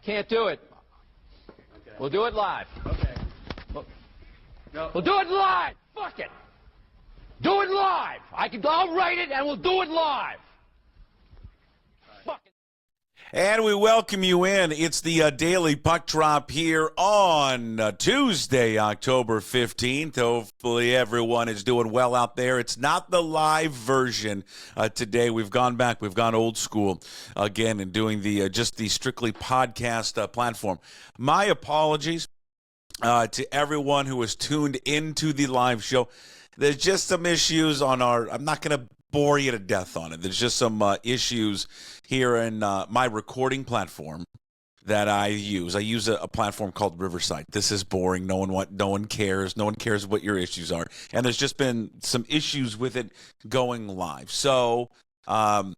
can't do it. Okay. We'll do it live. Okay. No. We'll do it live. Fuck it. Do it live. I'll write it and we'll do it live. Fuck it. And we welcome you in. It's the Daily Puck Drop here on Tuesday, October 15th. Hopefully everyone is doing well out there. It's not the live version today. We've gone back. We've gone old school again and doing the just the strictly podcast platform. My apologies to everyone who was tuned into the live show. There's just some issues on our – I'm not going to bore you to death on it. There's just some issues here in my recording platform that I use. I use a platform called Riverside. This is boring. No one cares. No one cares what your issues are. And there's just been some issues with it going live. So it had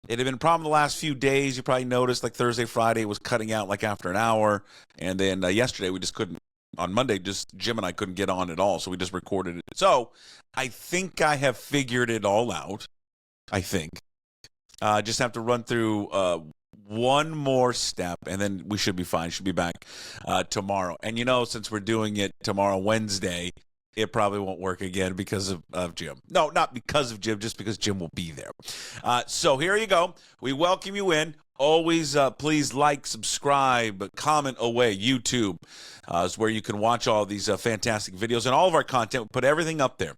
been a problem the last few days. You probably noticed like Thursday, Friday, it was cutting out like after an hour. And then yesterday we just couldn't. On Monday, just Jim and I couldn't get on at all, so we just recorded it. So I think I have figured it all out, I think. Just have to run through one more step, and then we should be fine. Should be back tomorrow. And, you know, since we're doing it tomorrow, Wednesday, it probably won't work again because of Jim. No, not because of Jim, just because Jim will be there. So here you go. We welcome you in. Always please like, subscribe, comment away. YouTube is where you can watch all these fantastic videos and all of our content. We put everything up there.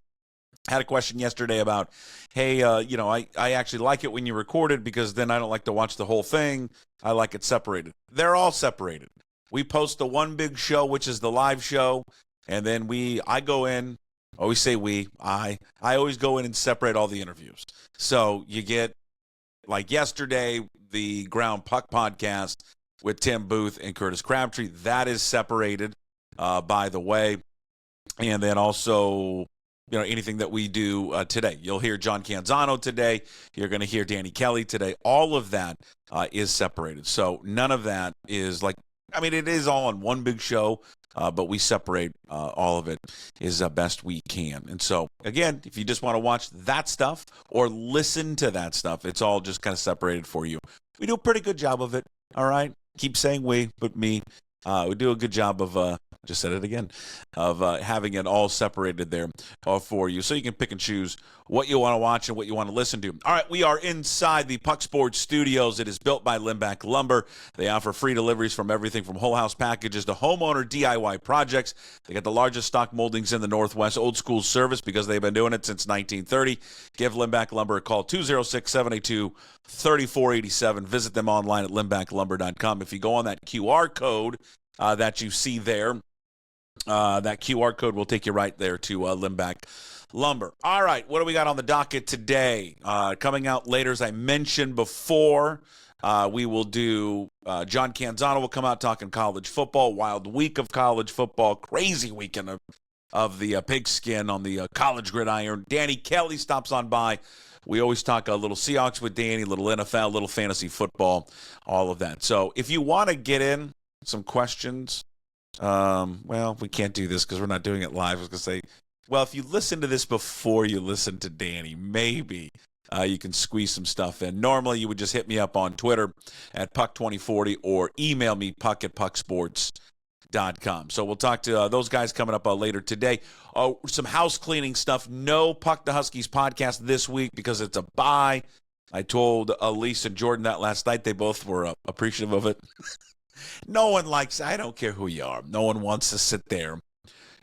I had a question yesterday about, hey, I actually like it when you record it because then I don't like to watch the whole thing. I like it separated. They're all separated. We post the one big show, which is the live show, and then I go in. Always say I always go in and separate all the interviews. So you get, like yesterday, the Ground Puck podcast with Tim Booth and Curtis Crabtree. That is separated, by the way. And then also, anything that we do today. You'll hear John Canzano today. You're going to hear Danny Kelly today. All of that is separated. So none of that is it is all on one big show, but we separate all of it as best we can. And so, again, if you just want to watch that stuff or listen to that stuff, it's all just kind of separated for you. We do a pretty good job of it, all right? Keep saying we, but me. We do a good job of, just said it again, of having it all separated there for you so you can pick and choose what you want to watch and what you want to listen to. All right, we are inside the Puck Sports Studios. It is built by Limback Lumber. They offer free deliveries from everything from whole house packages to homeowner DIY projects. They got the largest stock moldings in the Northwest, old school service because they've been doing it since 1930. Give Limback Lumber a call, 206-782-3487. Visit them online at limbacklumber.com. If you go on that QR code that you see there, that QR code will take you right there to Limback Lumber. All right, what do we got on the docket today? Coming out later, as I mentioned before, we will do John Canzano will come out talking college football, wild week of college football, crazy weekend of the pigskin on the college gridiron. Danny Kelly stops on by. We always talk a little Seahawks with Danny, a little NFL, a little fantasy football, all of that. So if you want to get in some questions, we can't do this because we're not doing it live. I was going to say, well, if you listen to this before you listen to Danny, maybe you can squeeze some stuff in. Normally, you would just hit me up on Twitter at Puck2040 or email me, puck@pucksports.com. So we'll talk to those guys coming up later today. Some house cleaning stuff. No Puck the Huskies podcast this week because it's a bye. I told Elise and Jordan that last night. They both were appreciative of it. No one likes, I don't care who you are, no one wants to sit there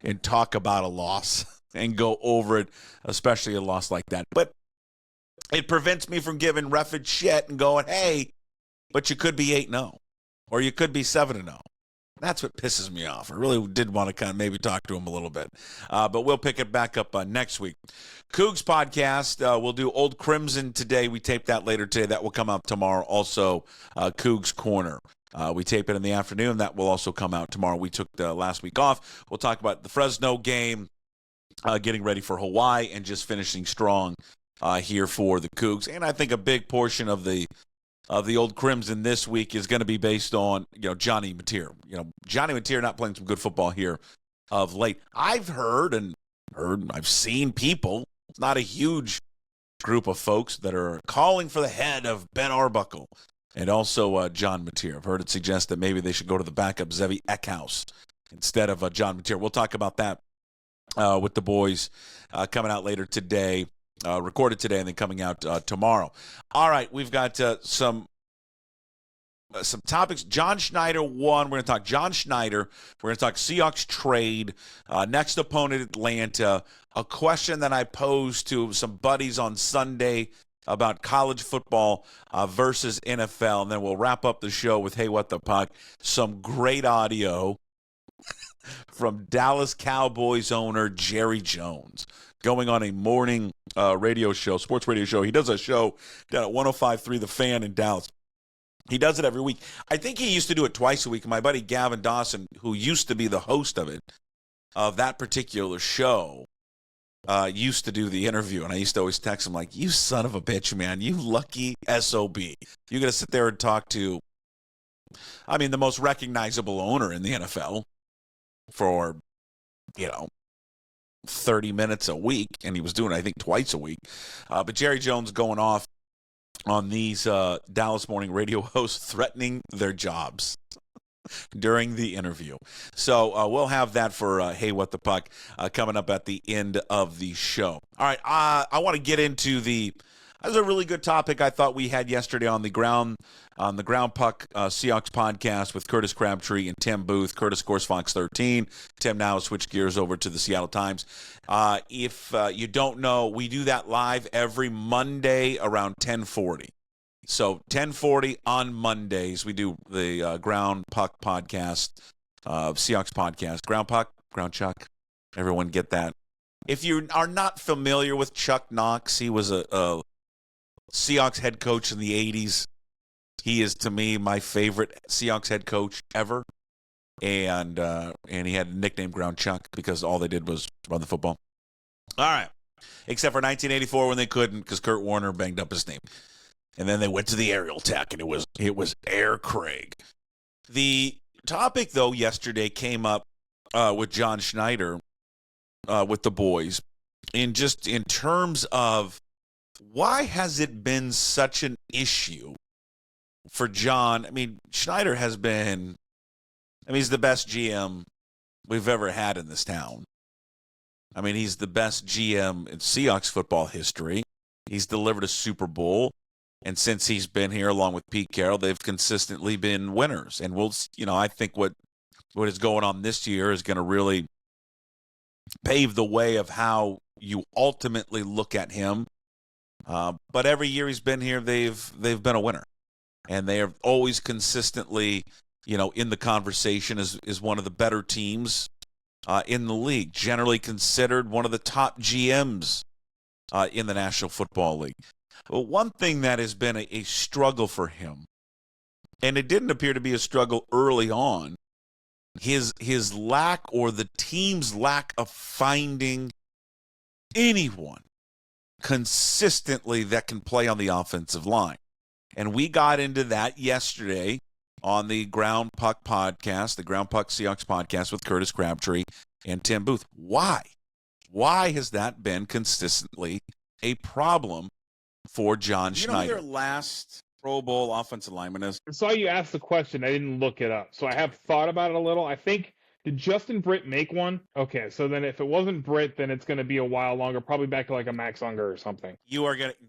and talk about a loss and go over it, especially a loss like that. But it prevents me from giving Reffett shit and going, hey, but you could be 8-0 or you could be 7-0. That's what pisses me off. I really did want to kind of maybe talk to him a little bit. But we'll pick it back up next week. Cougs podcast, we'll do Old Crimson today. We tape that later today. That will come out tomorrow. Also, Cougs Corner. We tape it in the afternoon. That will also come out tomorrow. We took the last week off. We'll talk about the Fresno game, getting ready for Hawaii, and just finishing strong here for the Cougs. And I think a big portion of the Old Crimson this week is going to be based on Johnny Mateer. Johnny Mateer not playing some good football here of late. I've I've seen people. It's not a huge group of folks that are calling for the head of Ben Arbuckle. and also John Mateer. I've heard it suggest that maybe they should go to the backup Zevi Eckhouse instead of John Mateer. We'll talk about that with the boys coming out later today, recorded today, and then coming out tomorrow. All right, we've got some topics. John Schneider won. We're going to talk John Schneider. We're going to talk Seahawks trade. Next opponent, Atlanta. A question that I posed to some buddies on Sunday about college football versus NFL. And then we'll wrap up the show with Hey, What the Puck? Some great audio from Dallas Cowboys owner Jerry Jones going on a morning radio show, sports radio show. He does a show down at 105.3 The Fan in Dallas. He does it every week. I think he used to do it twice a week. My buddy Gavin Dawson, who used to be the host of that particular show, used to do the interview. And I used to always text him like, you son of a bitch, man, you lucky SOB. You're going to sit there and talk to, the most recognizable owner in the NFL for, 30 minutes a week. And he was doing it, I think, twice a week. But Jerry Jones going off on these Dallas morning radio hosts threatening their jobs during the interview. So we'll have that for Hey, What the Puck coming up at the end of the show. All right, I want to get into that was a really good topic I thought we had yesterday on the Ground Puck Seahawks podcast with Curtis Crabtree and Tim Booth. Curtis, of course, Fox 13. Tim now has switched gears over to the Seattle Times. If you don't know, we do that live every Monday around 10:40. So 10:40 on Mondays, we do the Ground Puck podcast, Seahawks podcast. Ground Puck, Ground Chuck. Everyone get that. If you are not familiar with Chuck Knox, he was a Seahawks head coach in the 80s. He is, to me, my favorite Seahawks head coach ever. And he had a nickname Ground Chuck because all they did was run the football. All right. Except for 1984 when they couldn't because Kurt Warner banged up his name. And then they went to the aerial attack, and it was Air Craig. The topic, though, yesterday came up with John Schneider with the boys in terms of why has it been such an issue for John? Schneider has been, he's the best GM we've ever had in this town. He's the best GM in Seahawks football history. He's delivered a Super Bowl. And since he's been here, along with Pete Carroll, they've consistently been winners. And I think what is going on this year is going to really pave the way of how you ultimately look at him. But every year he's been here, they've been a winner, and they are always consistently, in the conversation as one of the better teams in the league. Generally considered one of the top GMs in the National Football League. Well, one thing that has been a struggle for him, and it didn't appear to be a struggle early on, his lack or the team's lack of finding anyone consistently that can play on the offensive line. And we got into that yesterday on the Ground Puck podcast, the Ground Puck Seahawks podcast with Curtis Crabtree and Tim Booth. Why? Why has that been consistently a problem for John Schneider? You know who their last Pro Bowl offensive lineman is? I saw you ask the question. I didn't look it up. So I have thought about it a little. I think, did Justin Britt make one? Okay, so then if it wasn't Britt, then it's going to be a while longer, probably back to like a Max Unger or something.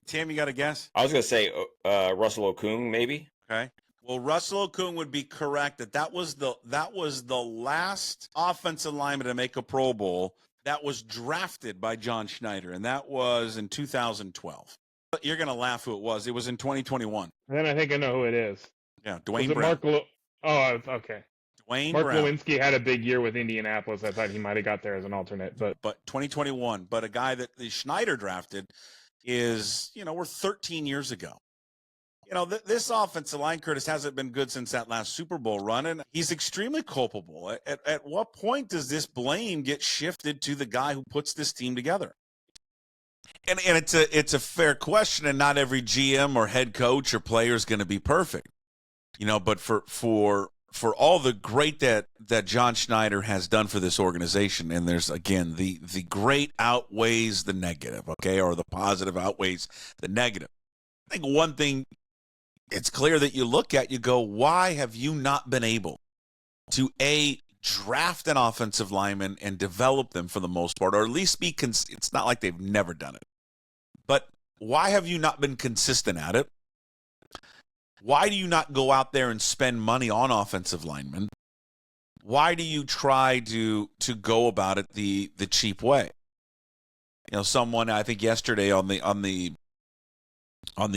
Tim, you got a guess? I was going to say Russell Okung, maybe. Okay. Well, Russell Okung would be correct. That was the last offensive lineman to make a Pro Bowl that was drafted by John Schneider, and that was in 2012. You're going to laugh who it was. It was in 2021. And then I think I know who it is. Yeah, Dwayne Brown. Okay. Dwayne Mark Brown. Lewinsky had a big year with Indianapolis. I thought he might have got there as an alternate. But 2021. But a guy that the Schneider drafted is, we're 13 years ago. This offensive line, Curtis, hasn't been good since that last Super Bowl run, and he's extremely culpable. At what point does this blame get shifted to the guy who puts this team together? And it's a fair question, and not every GM or head coach or player is going to be perfect. But for all the great that John Schneider has done for this organization, and there's, again, the great outweighs the negative, okay, or the positive outweighs the negative. I think one thing it's clear that you look at, you go, why have you not been able to, A, draft an offensive lineman and develop them for the most part, or at least be it's not like they've never done it. But why have you not been consistent at it? Why do you not go out there and spend money on offensive linemen? Why do you try to go about it the cheap way? You know, someone, I think yesterday on the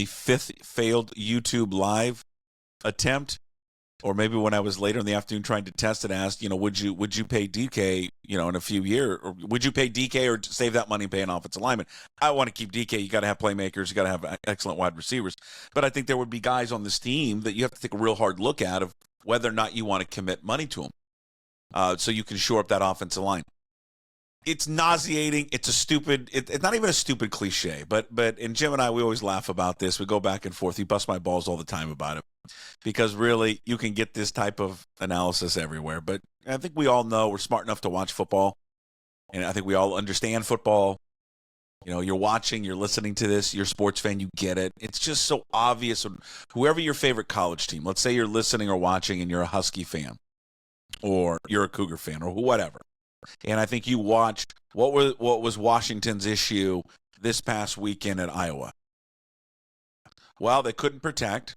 fifth failed YouTube live attempt, or maybe when I was later in the afternoon trying to test it, asked, you know, would you pay DK, you know, in a few years, or would you pay DK or save that money and pay an offensive lineman? I want to keep DK. You got to have playmakers. You got to have excellent wide receivers. But I think there would be guys on this team that you have to take a real hard look at of whether or not you want to commit money to them, so you can shore up that offensive line. It's nauseating. It's a stupid. It's not even a stupid cliche, but and Jim and I, we always laugh about this. We go back and forth. He busts my balls all the time about it, because really you can get this type of analysis everywhere. But I think we all know, we're smart enough to watch football, and I think we all understand football. You know, you're watching, you're listening to this, you're a sports fan, you get it. It's just so obvious. Whoever your favorite college team, let's say you're listening or watching and you're a Husky fan, or you're a Cougar fan, or whatever. And I think you watched what was Washington's issue this past weekend at Iowa. Well, they couldn't protect,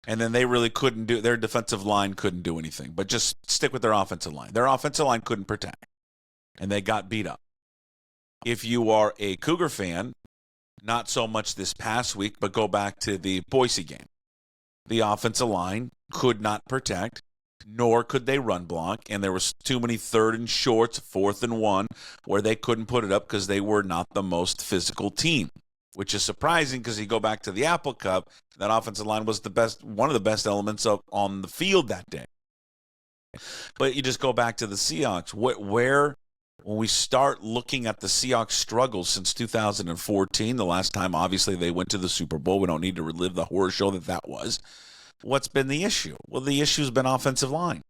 and then they really couldn't do, their defensive line couldn't do anything, but just stick with their offensive line. Their offensive line couldn't protect, and they got beat up. If you are a Cougar fan, not so much this past week, but go back to the Boise game. The offensive line could not protect, nor could they run block, and there was too many 3rd and shorts, 4th and 1, where they couldn't put it up because they were not the most physical team, which is surprising because you go back to the Apple Cup, that offensive line was one of the best elements on the field that day. But you just go back to the Seahawks, where when we start looking at the Seahawks' struggles since 2014, the last time obviously they went to the Super Bowl, we don't need to relive the horror show that was. What's been the issue? Well, the issue's been offensive line.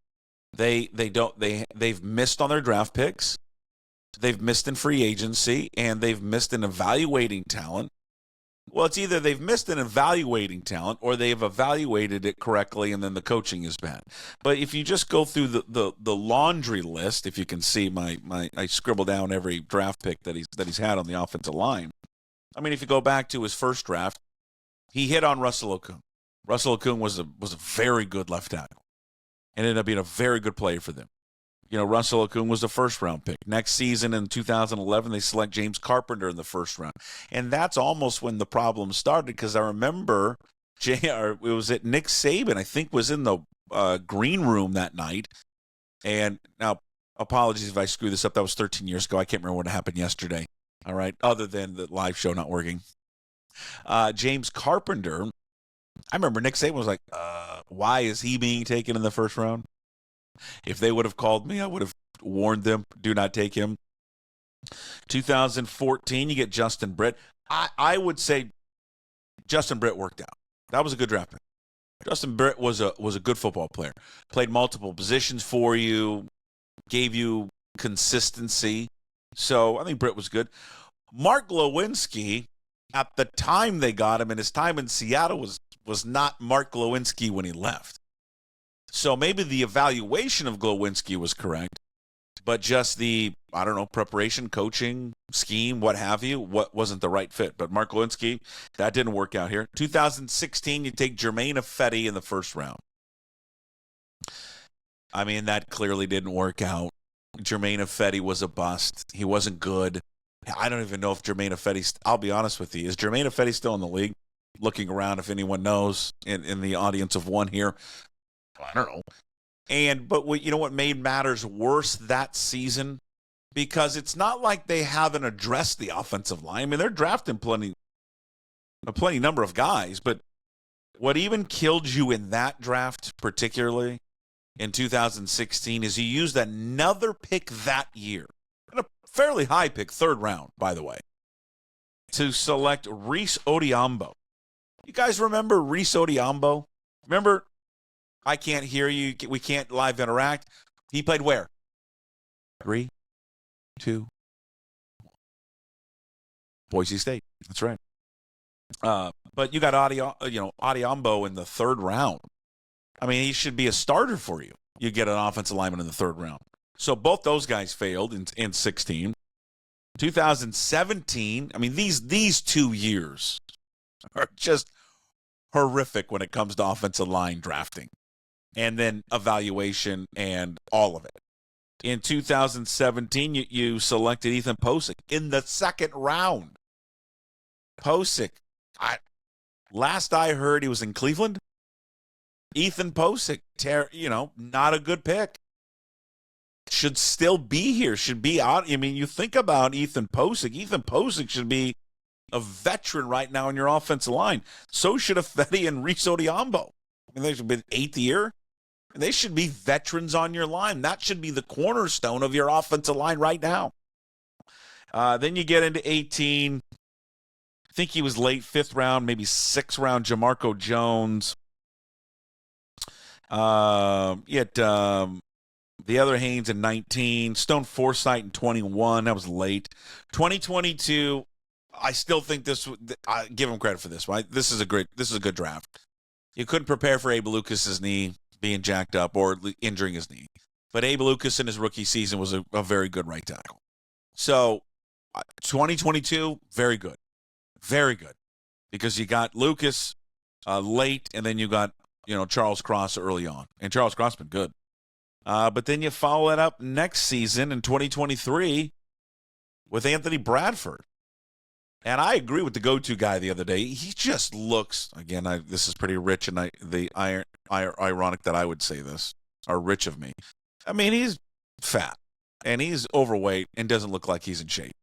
They've missed on their draft picks. They've missed in free agency, and they've missed in evaluating talent. Well, it's either they've missed in evaluating talent or they've evaluated it correctly, and then the coaching is bad. But if you just go through the laundry list, if you can see I scribble down every draft pick that he's had on the offensive line. I mean, if you go back to his first draft, he hit on Russell Okung. Russell Okung was a very good left tackle and ended up being a very good player for them. You know, Russell Okung was the first-round pick. Next season in 2011, they select James Carpenter in the first round. And that's almost when the problem started, because I remember it was at Nick Saban, I think, was in the green room that night. And now, apologies if I screw this up. That was 13 years ago. I can't remember what happened yesterday, all right, other than the live show not working. James Carpenter, I remember Nick Saban was like, why is he being taken in the first round? If they would have called me, I would have warned them, do not take him. 2014, you get Justin Britt. I would say Justin Britt worked out. That was a good draft pick. Justin Britt was a good football player. Played multiple positions for you, gave you consistency. So I think Britt was good. Mark Glowinski, at the time they got him, and his time in Seattle was not Mark Glowinski when he left. So maybe the evaluation of Glowinski was correct, but just the, I don't know, preparation, coaching, scheme, what have you, what wasn't the right fit. But Mark Glowinski, that didn't work out here. 2016, you take Jermaine Ifedi in the first round. I mean, that clearly didn't work out. Jermaine Ifedi was a bust. He wasn't good. I don't even know if Jermaine Ifedi, I'll be honest with you, is Jermaine Ifedi still in the league? Looking around if anyone knows in the audience of one here. I don't know. But you know what made matters worse that season? Because it's not like they haven't addressed the offensive line. I mean, they're drafting plenty number of guys, but what even killed you in that draft, particularly in 2016, is you used another pick that year, and a fairly high pick, 3rd round, by the way, to select Reese Odiambo. You guys remember Reese Odiambo? Remember? I can't hear you. We can't live interact. He played where? 3, 2, 1. Boise State. That's right. But But you got Adiambo in the third round. I mean, he should be a starter for you. You get an offensive lineman in the third round. So both those guys failed in 16. 2017, I mean, these 2 years are just horrific when it comes to offensive line drafting and then evaluation and all of it. In 2017, you selected Ethan Posick in the second round. Posick, last I heard, he was in Cleveland. Ethan Posick, not a good pick. Should still be here, should be out. I mean, you think about Ethan Posick. Ethan Posick should be a veteran right now in your offensive line. So should Ifedi and Reese Odiambo. I mean, they should be 8th year. They should be veterans on your line. That should be the cornerstone of your offensive line right now. Then you get into 18. I think he was late 5th round, maybe 6th round, Jamarco Jones. The other Haynes in 19, Stone Forsythe in 21. That was late. 2022, I still think I give him credit for this, right? This is a good draft. You couldn't prepare for Abe Lucas's knee being jacked up or injuring his knee. But Abe Lucas in his rookie season was a very good right tackle. So 2022, very good. Very good. Because you got Lucas late, and then you got, Charles Cross early on. And Charles Cross has been good. But then you follow it up next season in 2023 with Anthony Bradford. And I agree with the go-to guy the other day. He just looks, again, this is pretty rich, and ironic that I would say this, or rich of me. I mean, he's fat, and he's overweight, and doesn't look like he's in shape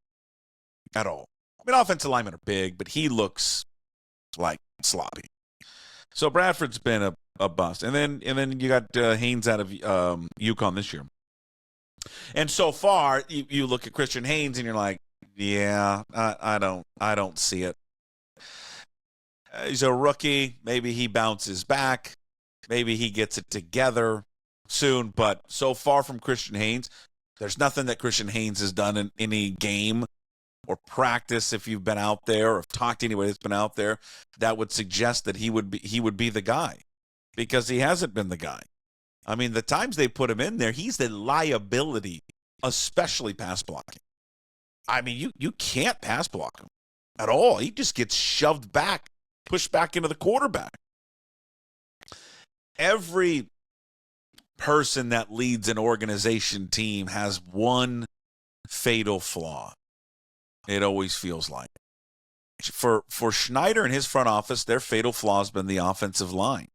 at all. I mean, offensive linemen are big, but he looks like sloppy. So Bradford's been a bust. And then you got Haynes out of UConn this year. And so far, you look at Christian Haynes, and you're like, yeah, I don't see it. He's a rookie. Maybe he bounces back. Maybe he gets it together soon. But so far from Christian Haynes, there's nothing that Christian Haynes has done in any game or practice, if you've been out there or talked to anybody that's been out there, that would suggest that he would be the guy, because he hasn't been the guy. I mean, the times they put him in there, he's the liability, especially pass blocking. I mean, you can't pass block him at all. He just gets shoved back, pushed back into the quarterback. Every person that leads an organization team has one fatal flaw. It always feels like. For Schneider and his front office, their fatal flaw has been the offensive line.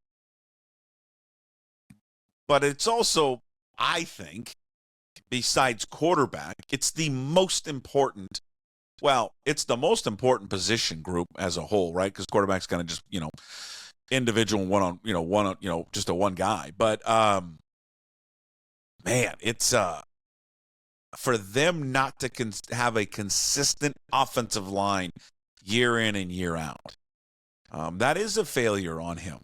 But it's also, I think, besides quarterback, it's the most important position group as a whole, right? Because quarterback's kind of just, individual just a one guy. But man, it's for them not to have a consistent offensive line year in and year out. That is a failure on him.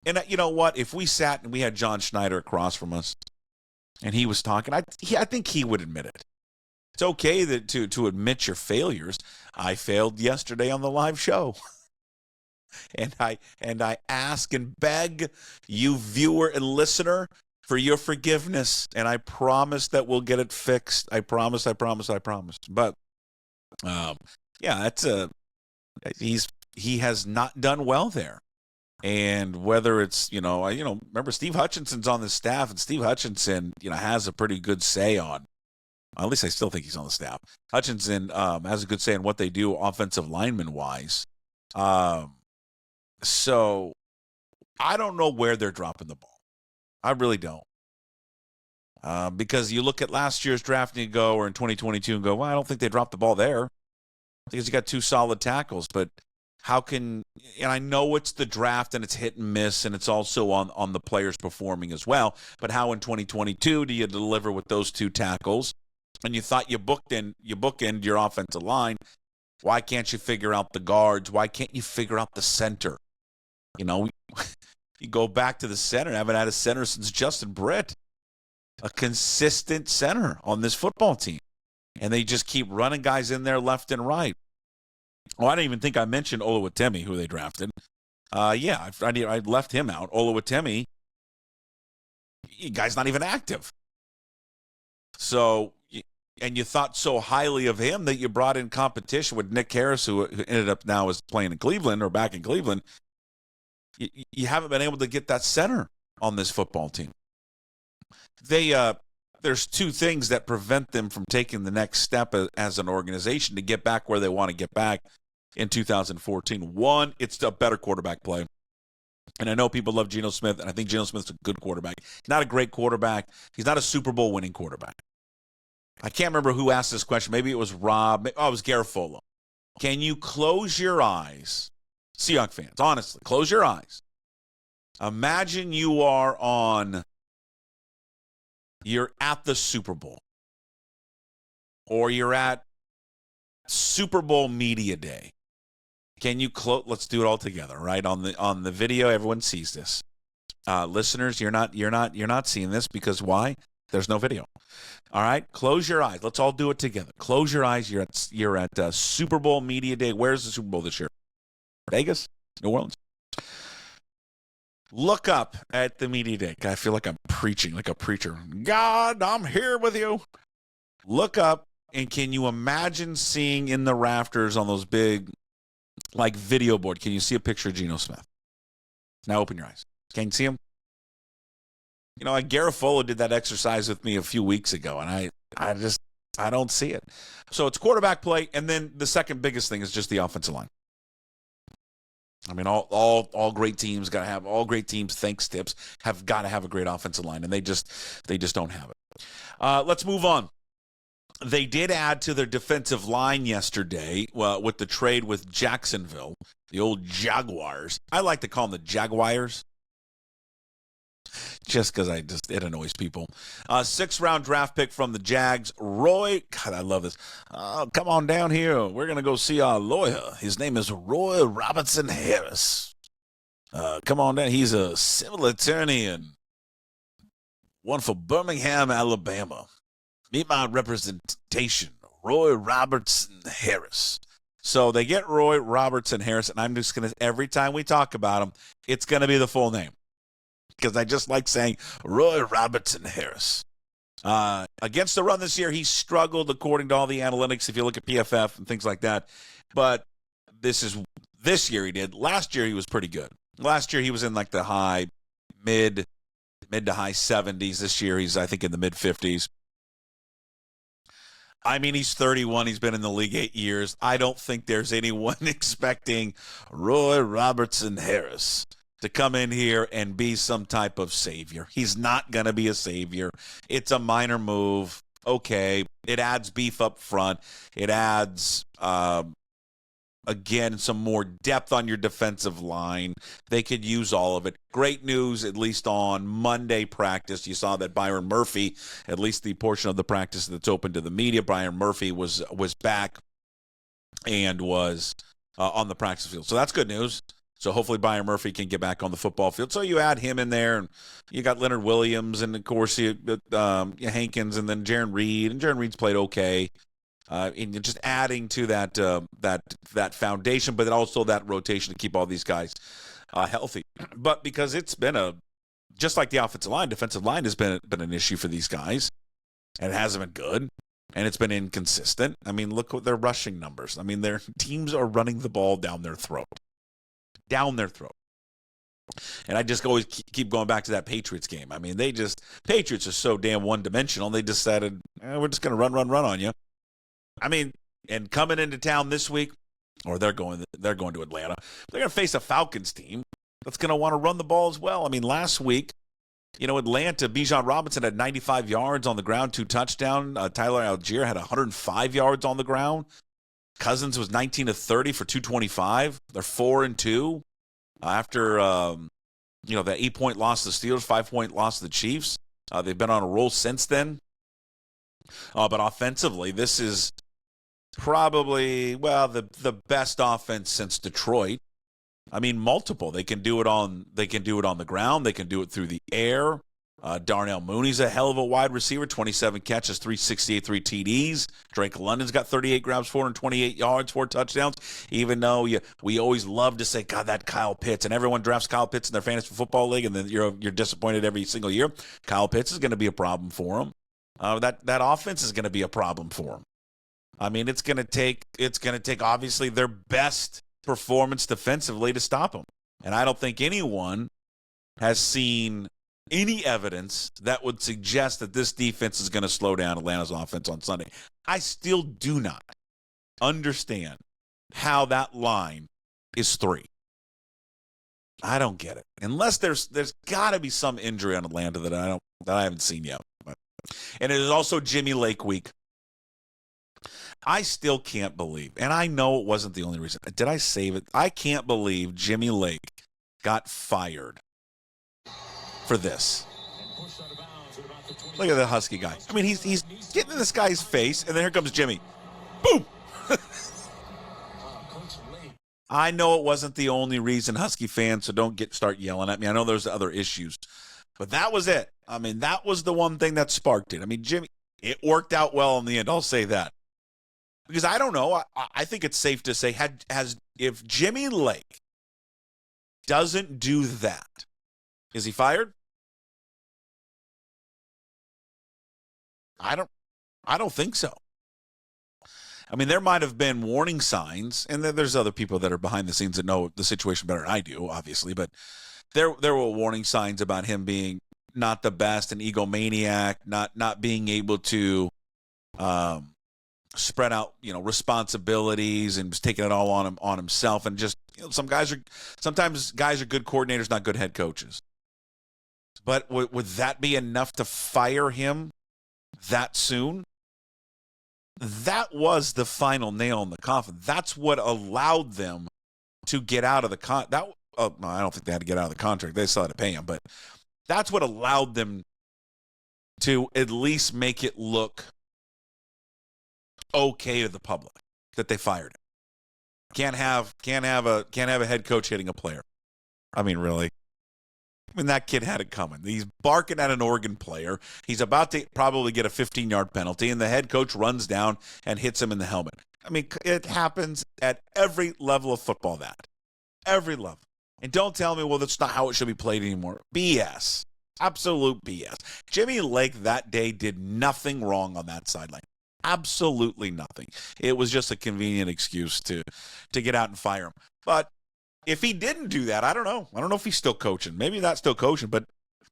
And you know what? If we sat and we had John Schneider across from us and he was talking, I think he would admit it. It's okay to admit your failures. I failed yesterday on the live show. And I ask and beg you, viewer and listener, for your forgiveness, and I promise that we'll get it fixed. I promise. But he has not done well there. And whether it's, remember Steve Hutchinson's on the staff, and Steve Hutchinson, has a pretty good say on, at least I still think he's on the staff. Hutchinson has a good say on what they do offensive lineman wise. So I don't know where they're dropping the ball. I really don't. Because you look at last year's draft and you go, or in 2022 and go, well, I don't think they dropped the ball there. Because you got two solid tackles. But and I know it's the draft and it's hit and miss, and it's also on the players performing as well. But how in 2022 do you deliver with those two tackles? And you thought you bookend your offensive line. Why can't you figure out the guards? Why can't you figure out the center? You go back to the center. I haven't had a center since Justin Britt. A consistent center on this football team. And they just keep running guys in there left and right. Oh, I didn't even think I mentioned Oluwatimi, who they drafted. Yeah, I left him out. Oluwatimi, guy's not even active. So, and you thought so highly of him that you brought in competition with Nick Harris, who ended up now is playing in Cleveland or back in Cleveland. You haven't been able to get that center on this football team. There's two things that prevent them from taking the next step as an organization to get back where they want to get back in 2014. One, it's a better quarterback play. And I know people love Geno Smith, and I think Geno Smith's a good quarterback. He's not a great quarterback. He's not a Super Bowl winning quarterback. I can't remember who asked this question. Maybe it was Rob. Oh, it was Garofolo. Can you close your eyes, Seahawks fans, honestly, close your eyes. Imagine you're at the Super Bowl, or you're at Super Bowl Media Day. Can you close? Let's do it all together, right? On the video, everyone sees this. Listeners, you're not seeing this because why? There's no video. All right, close your eyes. Let's all do it together. Close your eyes. You're at Super Bowl Media Day. Where's the Super Bowl this year? Vegas, New Orleans. Look up at the Media Day. I feel like I'm preaching like a preacher. God, I'm here with you. Look up, and can you imagine seeing in the rafters on those big, like, video board, can you see a picture of Geno Smith? Now open your eyes. Can you see him? You know, like Garofolo did that exercise with me a few weeks ago, and I don't see it. So it's quarterback play, and then the second biggest thing is just the offensive line. I mean, all great teams got to have all great teams. Thanks, tips have got to have a great offensive line, and they just don't have it. Let's move on. They did add to their defensive line yesterday with the trade with Jacksonville, the old Jaguars. I like to call them the Jaguars, just because it annoys people. 6th-round draft pick from the Jags, Roy. God, I love this. Come on down here. We're going to go see our lawyer. His name is Roy Robertson Harris. Come on down. He's a civil attorney and one for Birmingham, Alabama. Meet my representation, Roy Robertson Harris. So they get Roy Robertson Harris, and I'm just going to, every time we talk about him, it's going to be the full name. Because I just like saying Roy Robertson Harris. Against the run this year, he struggled according to all the analytics, if you look at PFF and things like that. But this year he did. Last year he was pretty good. Last year he was in like the mid to high 70s. This year he's, I think, in the mid 50s. I mean, he's 31. He's been in the league 8 years. I don't think there's anyone expecting Roy Robertson Harris to come in here and be some type of savior. He's not going to be a savior. It's a minor move. Okay. It adds beef up front. It adds, again, some more depth on your defensive line. They could use all of it. Great news, at least on Monday practice. You saw that Byron Murphy, at least the portion of the practice that's open to the media, Byron Murphy was back and was on the practice field. So that's good news. So hopefully Byron Murphy can get back on the football field. So you add him in there, and you got Leonard Williams, and of course Hankins, and then Jaron Reed. And Jaron Reed's played okay. And just adding to that foundation, but also that rotation to keep all these guys healthy. But because it's been just like the offensive line, defensive line has been an issue for these guys, and it hasn't been good, and it's been inconsistent. I mean, look at their rushing numbers. I mean, their teams are running the ball down their throat. And I just always keep going back to that Patriots game. I mean, Patriots are so damn one-dimensional. They decided, we're just going to run on you. I mean, and coming into town this week, or they're going to Atlanta. They're going to face a Falcons team that's going to want to run the ball as well. I mean, last week, Atlanta, Bijan Robinson had 95 yards on the ground, 2 touchdowns. Tyler Algier had 105 yards on the ground. Cousins was 19 of 30 for 225. They're 4-2 after that 8-point loss to the Steelers, 5-point loss to the Chiefs. They've been on a roll since then. But offensively, this is probably the best offense since Detroit. I mean, multiple. They can do it on the ground. They can do it through the air. Darnell Mooney's a hell of a wide receiver, 27 catches, 368, 3 TDs. Drake London's got 38 grabs, 428 yards, 4 touchdowns. Even though we always love to say, God, that Kyle Pitts, and everyone drafts Kyle Pitts in their fantasy football league, and then you're disappointed every single year. Kyle Pitts is going to be a problem for him. That offense is going to be a problem for him. I mean, it's going to take obviously their best performance defensively to stop him. And I don't think anyone has seen any evidence that would suggest that this defense is going to slow down Atlanta's offense on Sunday. I still do not understand how that line is 3. I don't get it. Unless there's got to be some injury on Atlanta that I haven't seen yet. And it is also Jimmy Lake week. I still can't believe, and I know it wasn't the only reason. Did I save it? I can't believe Jimmy Lake got fired for this. Look at the Husky guy. I mean, he's getting in this guy's face, and then here comes Jimmy. Boom! I know it wasn't the only reason, Husky fans, so don't start yelling at me. I know there's other issues, but that was it. I mean, that was the one thing that sparked it. I mean, Jimmy, it worked out well in the end. I'll say that. Because I don't know. I think it's safe to say, if Jimmy Lake doesn't do that, is he fired? I don't think so. I mean, there might have been warning signs, and there's other people that are behind the scenes that know the situation better than I do, obviously, but there were warning signs about him being not the best, an egomaniac, not being able to spread out, responsibilities, and was taking it all on himself, and just sometimes guys are good coordinators, not good head coaches. But would that be enough to fire him that soon? That was the final nail in the coffin. That's what allowed them to get out of the no, I don't think they had to get out of the contract. They still had to pay him, but that's what allowed them to at least make it look okay to the public that they fired him. Can't have a head coach hitting a player. I mean, really. I mean, that kid had it coming. He's barking at an Oregon player. He's about to probably get a 15-yard penalty, and the head coach runs down and hits him in the helmet. I mean, it happens at every level of football, every level. And don't tell me, well, that's not how it should be played anymore. BS. Absolute BS. Jimmy Lake that day did nothing wrong on that sideline. Absolutely nothing. It was just a convenient excuse to get out and fire him. But if he didn't do that, I don't know. I don't know if he's still coaching. Maybe not still coaching, but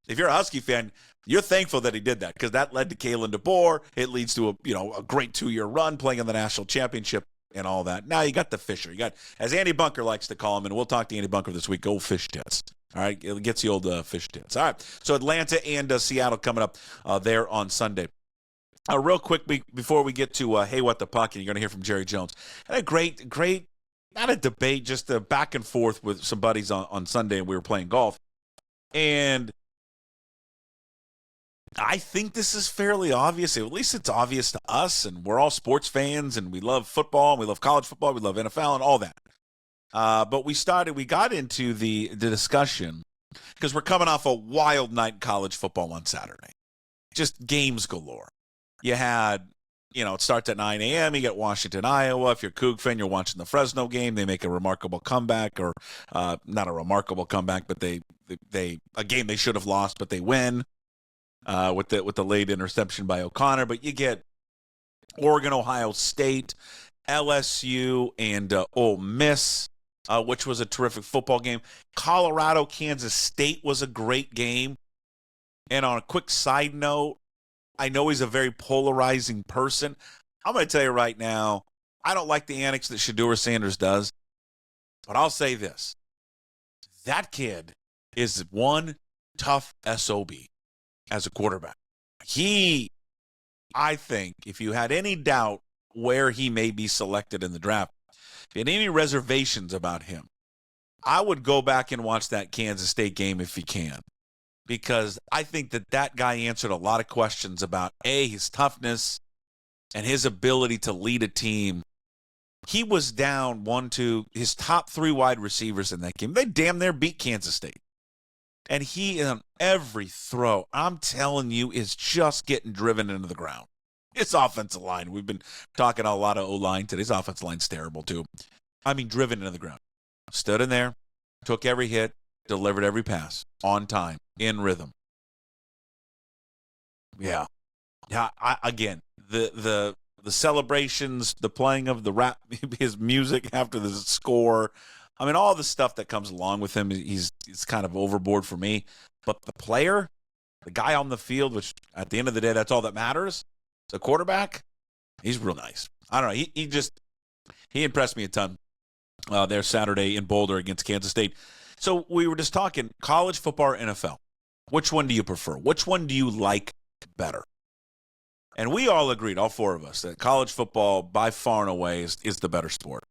if you're a Husky fan, you're thankful that he did that, because that led to Kalen DeBoer. It leads to a great 2-year run playing in the national championship and all that. Now you got the Fisher. You got, as Andy Bunker likes to call him, and we'll talk to Andy Bunker this week, old fish tits. All right, it gets the old fish tits. All right, so Atlanta and Seattle coming up there on Sunday. Real quick before we get to Hey What the Puck, and you're going to hear from Jerry Jones. And a great, not a debate, just a back and forth with some buddies on Sunday, and we were playing golf. And I think this is fairly obvious. At least it's obvious to us, and we're all sports fans, and we love football, and we love college football, we love NFL, and all that. But we got into the discussion because we're coming off a wild night in college football on Saturday. Just games galore. You had, it starts at 9 a.m. You get Washington, Iowa. If you're a Coug fan, you're watching the Fresno game. They make a remarkable comeback, or not a remarkable comeback, but they a game they should have lost, but they win with the late interception by O'Connor. But you get Oregon, Ohio State, LSU, and Ole Miss, which was a terrific football game. Colorado, Kansas State was a great game. And on a quick side note, I know he's a very polarizing person. I'm going to tell you right now, I don't like the antics that Shedeur Sanders does, but I'll say this. That kid is one tough SOB as a quarterback. I think, if you had any doubt where he may be selected in the draft, if you had any reservations about him, I would go back and watch that Kansas State game if you can. Because I think that guy answered a lot of questions about, his toughness and his ability to lead a team. He was down his top 3 wide receivers in that game. They damn near beat Kansas State. And he, on every throw, I'm telling you, is just getting driven into the ground. His offensive line, we've been talking a lot of O-line today. His offensive line's terrible, too. I mean, driven into the ground. Stood in there, took every hit, delivered every pass, on time, in rhythm. Yeah. Again, the celebrations, the playing of the rap, his music after the score, I mean, all the stuff that comes along with him, he's kind of overboard for me. But the player, the guy on the field, which at the end of the day, that's all that matters, the quarterback, he's real nice. I don't know. He impressed me a ton there Saturday in Boulder against Kansas State. So we were just talking college football or NFL. Which one do you prefer? Which one do you like better? And we all agreed, all four of us, that college football by far and away is the better sport.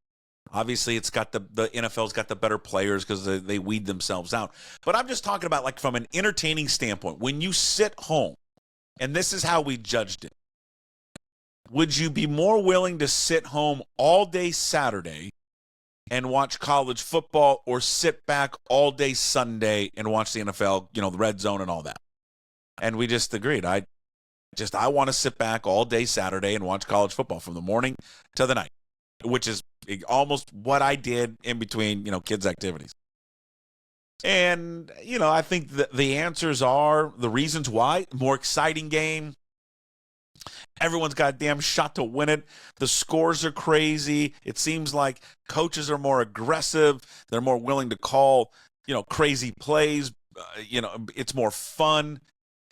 Obviously, it's got the NFL's got the better players because they weed themselves out. But I'm just talking about like from an entertaining standpoint. When you sit home, and this is how we judged it, would you be more willing to sit home all day Saturday and watch college football or sit back all day Sunday and watch the NFL, the red zone and all that? And we just agreed. I want to sit back all day Saturday and watch college football from the morning to the night, which is almost what I did in between, kids' activities. And, I think the answers are the reasons why. More exciting game. Everyone's got a damn shot to win it. The scores are crazy. It seems like coaches are more aggressive. They're more willing to call, crazy plays. It's more fun.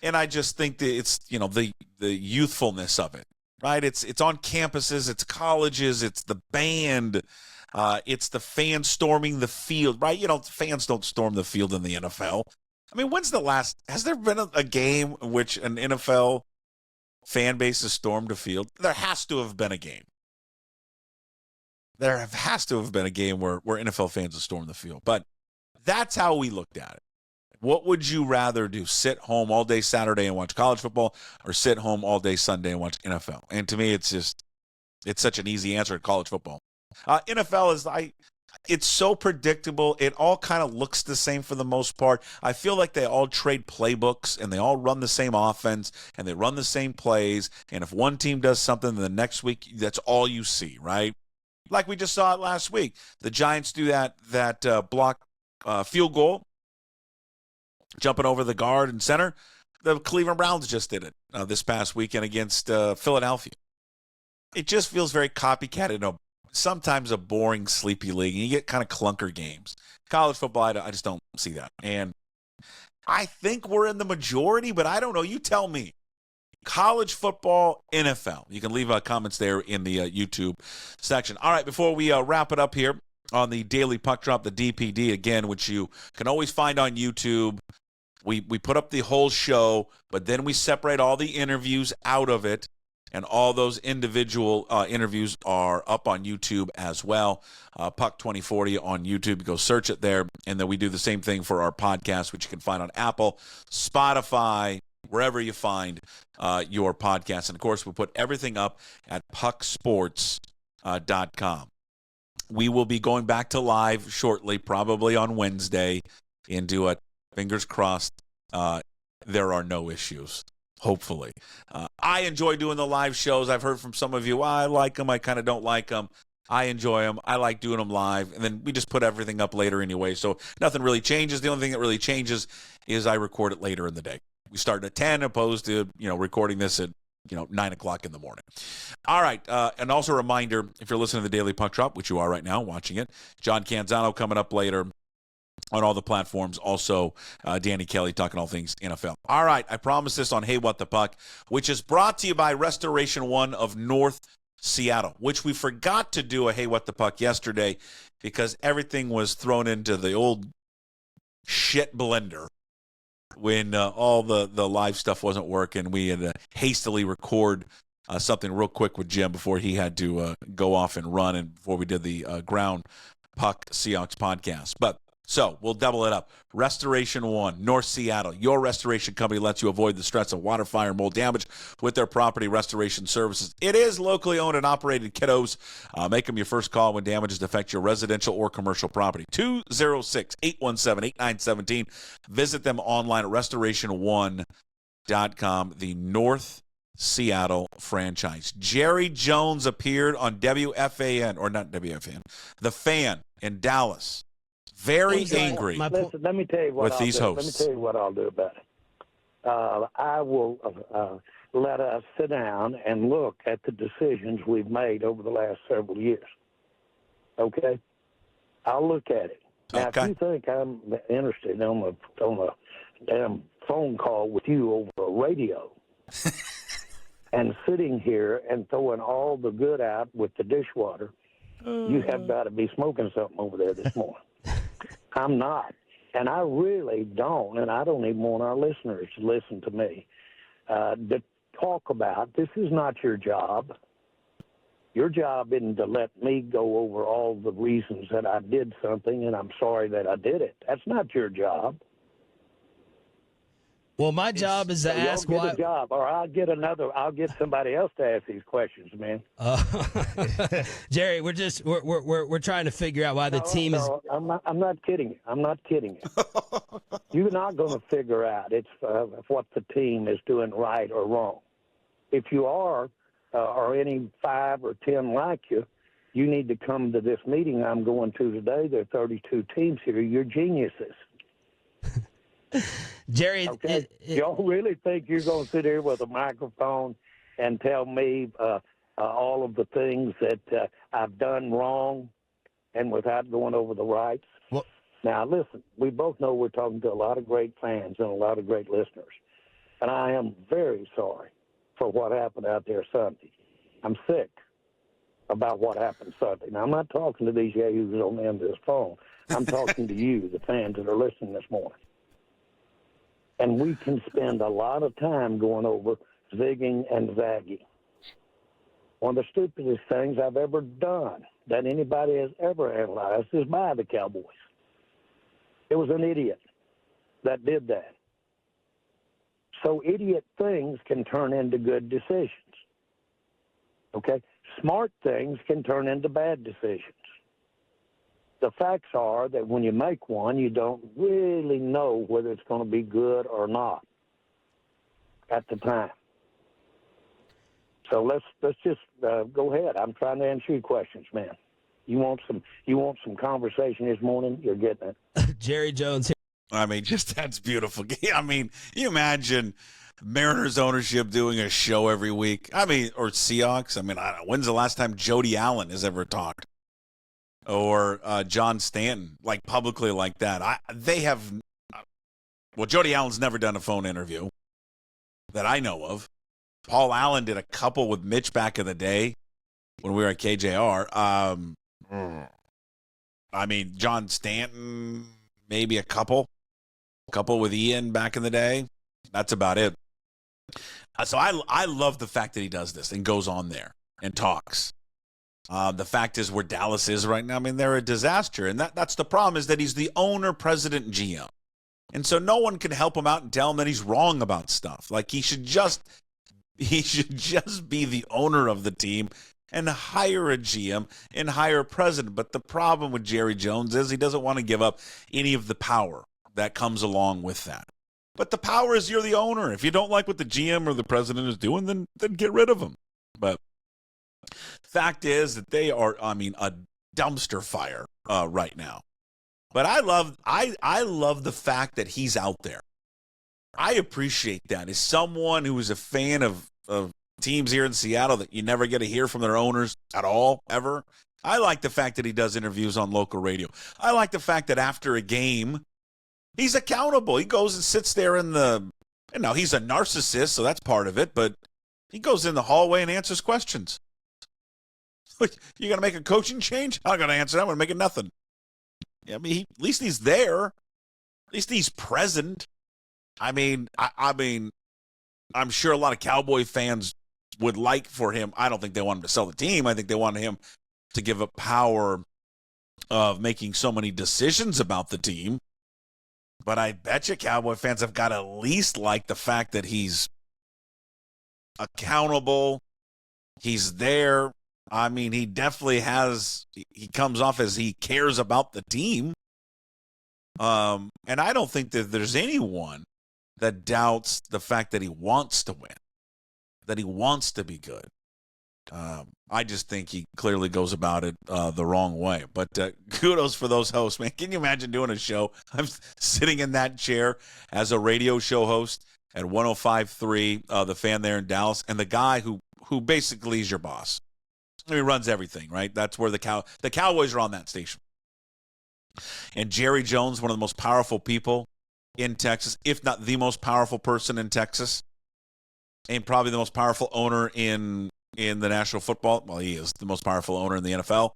And I just think that it's, the youthfulness of it. Right, it's on campuses, it's colleges, it's the band, it's the fans storming the field. Right, fans don't storm the field in the NFL. I mean, has there been a game in which an NFL fan base has stormed a field? There has to have been a game. There has to have been a game where NFL fans have stormed the field. But that's how we looked at it. What would you rather do? Sit home all day Saturday and watch college football, or sit home all day Sunday and watch NFL? And to me, it's such an easy answer at college football. NFL it's so predictable. It all kind of looks the same for the most part. I feel like they all trade playbooks and they all run the same offense and they run the same plays. And if one team does something, then the next week, that's all you see, right? Like we just saw it last week. The Giants do that block field goal, jumping over the guard and center. The Cleveland Browns just did it this past weekend against Philadelphia. It just feels very copycat, sometimes a boring, sleepy league. And you get kind of clunker games. College football, I just don't see that. And I think we're in the majority, but I don't know. You tell me. College football, NFL. You can leave comments there in the YouTube section. All right, before we wrap it up here on the Daily Puck Drop, the DPD, again, which you can always find on YouTube. We put up the whole show, but then we separate all the interviews out of it, and all those individual interviews are up on YouTube as well. Puck 2040 on YouTube. Go search it there, and then we do the same thing for our podcast, which you can find on Apple, Spotify, wherever you find your podcast. And, of course, we put everything up at pucksports.com. We will be going back to live shortly, probably on Wednesday, into a fingers crossed there are no issues, hopefully. I enjoy doing the live shows. I've heard from some of you, I like them, I kind of don't like them. I enjoy them. I like doing them live. And then we just put everything up later anyway, so nothing really changes. The only thing that really changes is I record it later in the day. We start at 10 opposed to, recording this at 9 o'clock in the morning. All right. And also a reminder, if you're listening to the Daily Puck Drop, which you are right now watching it, John Canzano coming up later on all the platforms. Also, Danny Kelly talking all things NFL. All right. I promised this on Hey What the Puck, which is brought to you by Restoration One of North Seattle, which we forgot to do a Hey What the Puck yesterday because everything was thrown into the old shit blender when all the live stuff wasn't working. We had to hastily record something real quick with Jim before he had to go off and run, and before we did the Ground Puck Seahawks podcast. But So we'll double it up. Restoration One, North Seattle. Your restoration company lets you avoid the stress of water, fire, and mold damage with their property restoration services. It is locally owned and operated, kiddos. Make them your first call when damages affect your residential or commercial property. 206-817-8917. Visit them online at restoration1.com. The North Seattle franchise. Jerry Jones appeared on WFAN, or not WFAN, The Fan in Dallas. Very angry Listen, let me tell you what with I'll these do. hosts. Let me tell you what I'll do about it. I will let us sit down and look at the decisions we've made over the last several years. Okay? I'll look at it. Now, Okay. if you think I'm interested on a damn phone call with you over a radio and sitting here and throwing all the good out with the dishwater, you have got to be smoking something over there this morning. I'm not. And I really don't, and I don't even want our listeners to listen to me, to talk about this is not your job. Your job isn't to let me go over all the reasons that I did something and I'm sorry that I did it. That's not your job. Well, my job is to ask Y'all get why. a job, or I'll get somebody else to ask these questions, man. Jerry, we're trying to figure out why the team is. No, I'm not kidding you. I'm not kidding you. You're not going to figure out what the team is doing right or wrong. If you are, or any 5 or 10 like you, you need to come to this meeting I'm going to today. There are 32 teams here. You're geniuses. Jerry, Okay? Y'all really think you're going to sit here with a microphone and tell me all of the things that I've done wrong and without going over the rights? Well, now, listen, we both know we're talking to a lot of great fans and a lot of great listeners. And I am very sorry for what happened out there Sunday. I'm sick about what happened Sunday. Now, I'm not talking to these yahoos on the end of this phone. I'm talking to you, the fans that are listening this morning. And we can spend a lot of time going over zigging and zagging. One of the stupidest things I've ever done that anybody has ever analyzed is by the Cowboys. It was an idiot that did that. So idiot things can turn into good decisions. Okay? Smart things can turn into bad decisions. The facts are that when you make one, you don't really know whether it's going to be good or not at the time. So let's just go ahead. I'm trying to answer your questions, man. You want some conversation this morning? You're getting it. Jerry Jones here. I mean, just that's beautiful. I mean, you imagine Mariners ownership doing a show every week. I mean, or Seahawks. I mean, I don't know. When's the last time Jody Allen has ever talked? Or John Stanton, like publicly like that. Jody Allen's never done a phone interview that I know of. Paul Allen did a couple with Mitch back in the day when we were at KJR. I mean, John Stanton, maybe a couple with Ian back in the day. That's about it. So I love the fact that he does this and goes on there and talks. The fact is where Dallas is right now, I mean, they're a disaster. And that's the problem, is that he's the owner, president, and GM. And so no one can help him out and tell him that he's wrong about stuff. Like, he should just be the owner of the team and hire a GM and hire a president. But the problem with Jerry Jones is he doesn't want to give up any of the power that comes along with that. But the power is you're the owner. If you don't like what the GM or the president is doing, then get rid of him. But fact is that they are, I mean, a dumpster fire right now. But I love the fact that he's out there. I appreciate that. As someone who is a fan of teams here in Seattle that you never get to hear from their owners at all, ever, I like the fact that he does interviews on local radio. I like the fact that after a game, he's accountable. He goes and sits there in the, he's a narcissist, so that's part of it, but he goes in the hallway and answers questions. You going to make a coaching change? I'm not going to answer that. I'm going to make it nothing. Yeah, I mean, at least he's there. At least he's present. I mean, I'm sure a lot of Cowboy fans would like for him. I don't think they want him to sell the team. I think they want him to give up power of making so many decisions about the team. But I bet you Cowboy fans have got to at least like the fact that he's accountable. He's there. I mean, he definitely he comes off as he cares about the team. And I don't think that there's anyone that doubts the fact that he wants to win, that he wants to be good. I just think he clearly goes about it the wrong way. But kudos for those hosts, man. Can you imagine doing a show? I'm sitting in that chair as a radio show host at 105.3, The Fan there in Dallas, and the guy who basically is your boss. He runs everything, right? That's where the Cowboys are on that station. And Jerry Jones, one of the most powerful people in Texas, if not the most powerful person in Texas, and probably the most powerful owner in the National Football. Well, he is the most powerful owner in the NFL.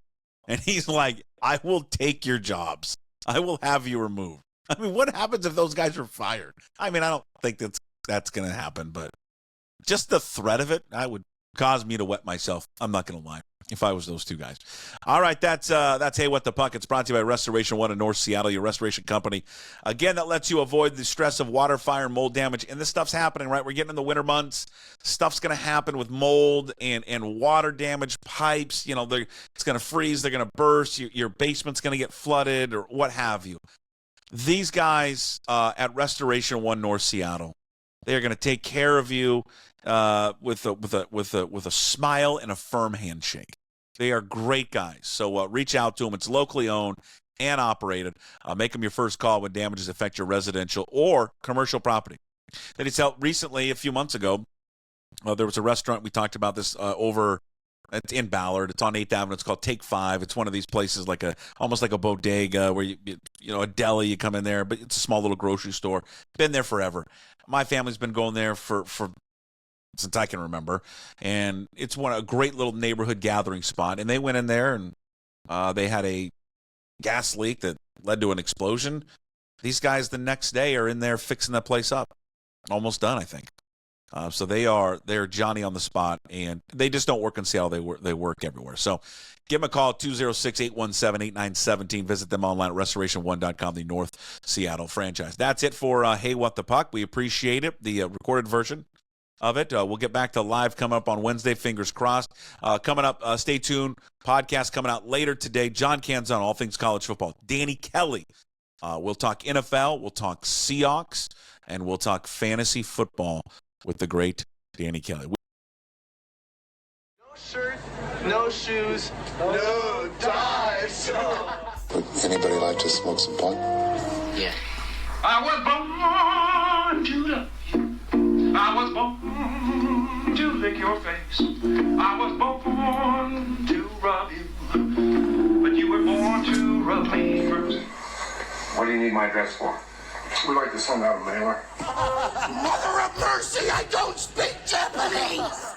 And he's like, I will take your jobs. I will have you removed. I mean, what happens if those guys are fired? I mean, I don't think that's going to happen, but just the threat of it, would cause me to wet myself. I'm not going to lie. If I was those two guys. All right, that's Hey What the Puck. It's brought to you by Restoration One in North Seattle, your restoration company. Again, that lets you avoid the stress of water, fire, and mold damage. And this stuff's happening, right? We're getting in the winter months. Stuff's going to happen with mold and water damage, pipes. You know, it's going to freeze. They're going to burst. Your basement's going to get flooded or what have you. These guys at Restoration One North Seattle, they are going to take care of you with a smile and a firm handshake. They are great guys. So reach out to them. It's locally owned and operated. Make them your first call when damages affect your residential or commercial property. They just helped recently, a few months ago, there was a restaurant. We talked about this it's in Ballard. It's on 8th Avenue. It's called Take 5. It's one of these places almost like a bodega where you know, a deli, you come in there, but it's a small little grocery store. Been there forever. My family's been going there for since I can remember, and it's a great little neighborhood gathering spot. And they went in there, and they had a gas leak that led to an explosion. These guys the next day are in there fixing that place up, almost done, I think. So they're Johnny on the spot, and they just don't work in Seattle. They work everywhere. So give them a call, 206-817-8917. Visit them online at restoration1.com, the North Seattle franchise. That's it for Hey What the Puck. We appreciate it, the recorded version of it. We'll get back to live coming up on Wednesday, fingers crossed. Coming up, stay tuned. Podcast coming out later today. John Canzon, all things college football. Danny Kelly. We'll talk NFL, we'll talk Seahawks, and we'll talk fantasy football with the great Danny Kelly. No shirt, no shoes, no ties. Would anybody like to smoke some pot? Yeah. I was born to love you. I was born to lick your face. I was born to rub you. But you were born to rub me first. What do you need my address for? We'd like to send out a mailer. Mother of mercy, I don't speak Japanese!